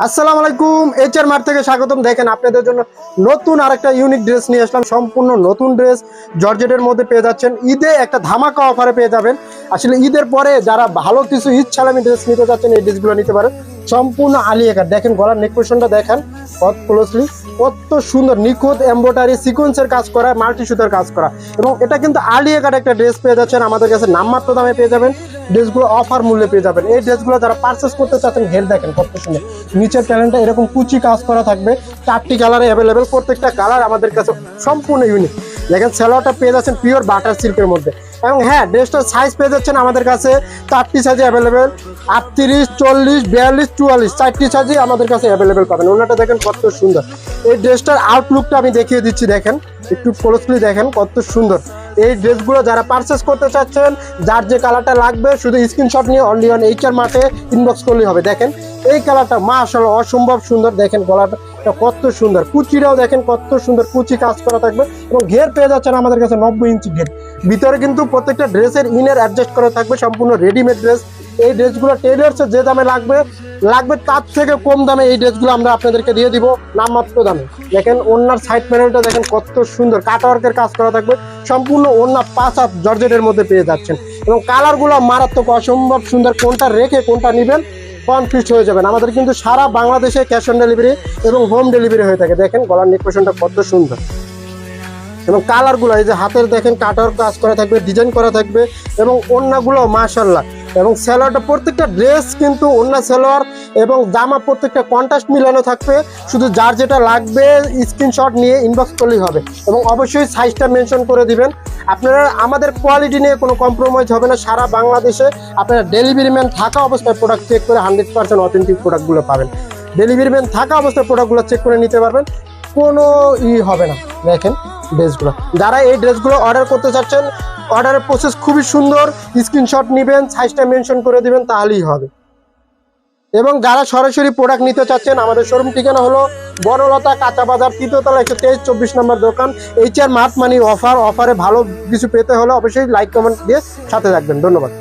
আসসালামু আলাইকুম, HR mart থেকে স্বাগতম। দেখেন আপনাদের জন্য নতুন আরেকটা ইউনিক ড্রেস নিয়ে আসলাম। সম্পূর্ণ নতুন ড্রেস জর্জেটের মধ্যে পেয়ে যাচ্ছেন। ঈদে একটা ধামাকা অফারে পেয়ে যাবেন। আসলে ঈদের পরে যারা ভালো কিছু ঈদ ছালামি ড্রেস নিতে যাচ্ছেন এই ড্রেসগুলো নিতে পারেন। সম্পূর্ণ আলিয়া কাট, দেখেন গলার নেক পোর্শনটা দেখেন কত ক্লোজলি, কত সুন্দর নিখুঁত এমব্রয়ডারি সিকোয়েন্সের কাজ করা, মাল্টি সুতার কাজ করা, এবং এটা কিন্তু আলিয়া কাট একটা ড্রেস পেয়ে যাচ্ছেন আমাদের কাছে। নামমাত্র দামে পেয়ে যাবেন, ড্রেসগুলো অফার মূল্যে পেয়ে যাবেন। এই ড্রেসগুলো যারা পারচেস করতে চাচ্ছেন, হেড দেখেন কত সুন্দর, নিচের প্যানেলটা এরকম কুচি কাজ করা থাকবে, 4টি কালারে অ্যাভেলেবেল, প্রত্যেকটা কালার আমাদের কাছে সম্পূর্ণ ইউনিক। দেখেন সেলোয়ারটা পেয়ে যাচ্ছেন পিওর বাটার সিল্কের মধ্যে, এবং হ্যাঁ ড্রেসটার সাইজ পেয়ে যাচ্ছেন আমাদের কাছে 4টি সাইজে অ্যাভেলেবেল, 38, 40, 42, 44, 4টি সাইজে আমাদের কাছে অ্যাভেলেবেল পাবেন। ওনাটা দেখেন কত সুন্দর। এই ড্রেসটার আউটলুকটা আমি দেখিয়ে দিচ্ছি, দেখেন একটু ক্লোজলি দেখেন কত সুন্দর। এই ড্রেসগুলো যারা পারচেস করতে চাচ্ছেন, যার যে কালারটা লাগবে শুধু স্ক্রিনশট নিয়ে অনলি অন এইচআর মার্টে ইনবক্স করলেই হবে। দেখেন এই কালারটা মাশাআল্লাহ অসম্ভব সুন্দর, দেখেন গলাটা কত সুন্দর, কুচিটাও দেখেন কত সুন্দর, কুচি কাজ করা থাকবে, এবং ঘের পেয়ে যাচ্ছেন আমাদের কাছে 90 ইঞ্চি ঘের। ভিতরে কিন্তু প্রত্যেকটা ড্রেসের ইনার অ্যাডজাস্ট করা থাকবে, সম্পূর্ণ রেডিমেড ড্রেস। এই ড্রেসগুলো টেইলার্সে যে দামে লাগবে তার থেকে কম দামে এই ড্রেসগুলো আমরা আপনাদেরকে দিয়ে দিব নামমাত্র দামে। দেখেন ওনার সাইড প্যানেলটা দেখেন কত সুন্দর, কাটওয়ার্কের কাজ করা থাকবে, সম্পূর্ণ ওনা 5 হাত জর্জেটের মধ্যে পেয়ে যাচ্ছেন, এবং কালারগুলো মারাত্মক অসম্ভব সুন্দর। কোনটা রেখে কোনটা নেবেন কনফিউজ হয়ে যাবেন। আমাদের কিন্তু সারা বাংলাদেশে ক্যাশ অন ডেলিভারি এবং হোম ডেলিভারি হয়ে থাকে। দেখেন গলার নেক পোর্শনটা কত সুন্দর, এবং কালারগুলো এই যে হাতের দেখেন কাটার কাজ করা থাকবে, ডিজাইন করা থাকবে, এবং ওড়নাগুলো মাশাআল্লাহ, এবং সালোয়ারটা প্রত্যেকটা ড্রেস কিন্তু ওড়না সালোয়ার এবং জামা প্রত্যেকটা কন্ট্রাস্ট মিলানো থাকবে। শুধু যার যেটা লাগবে স্ক্রিনশট নিয়ে ইনবক্স করলেই হবে, এবং অবশ্যই সাইজটা মেনশন করে দিবেন। আপনারা আমাদের কোয়ালিটি নিয়ে কোনো কম্প্রোমাইজ হবে না। সারা বাংলাদেশে আপনারা ডেলিভারি ম্যান থাকা অবস্থায় প্রোডাক্ট চেক করে 100% অথেন্টিক প্রোডাক্টগুলো পাবেন। ডেলিভারি ম্যান থাকা অবস্থায় প্রোডাক্টগুলো চেক করে নিতে পারবেন, কোনো হবে না। দেখেন ড্রেসগুলো, যারা এই ড্রেসগুলো অর্ডার করতে চাচ্ছেন, অর্ডারের প্রসেস খুবই সুন্দর, স্ক্রিনশট নেবেন, সাইজটা মেনশন করে দিবেন, তাহলেই হবে। এবং যারা সরাসরি প্রোডাক্ট নিতে চাচ্ছেন, আমাদের শোরুম ঠিকানা হলো বনলতা কাঁচা বাজার, 3য় তলা, 123-24 নম্বর দোকান। এইচআর মার্ট মানি অফারে ভালো কিছু পেতে হলে অবশ্যই লাইক কমেন্ট দিয়ে সাথে থাকবেন। ধন্যবাদ।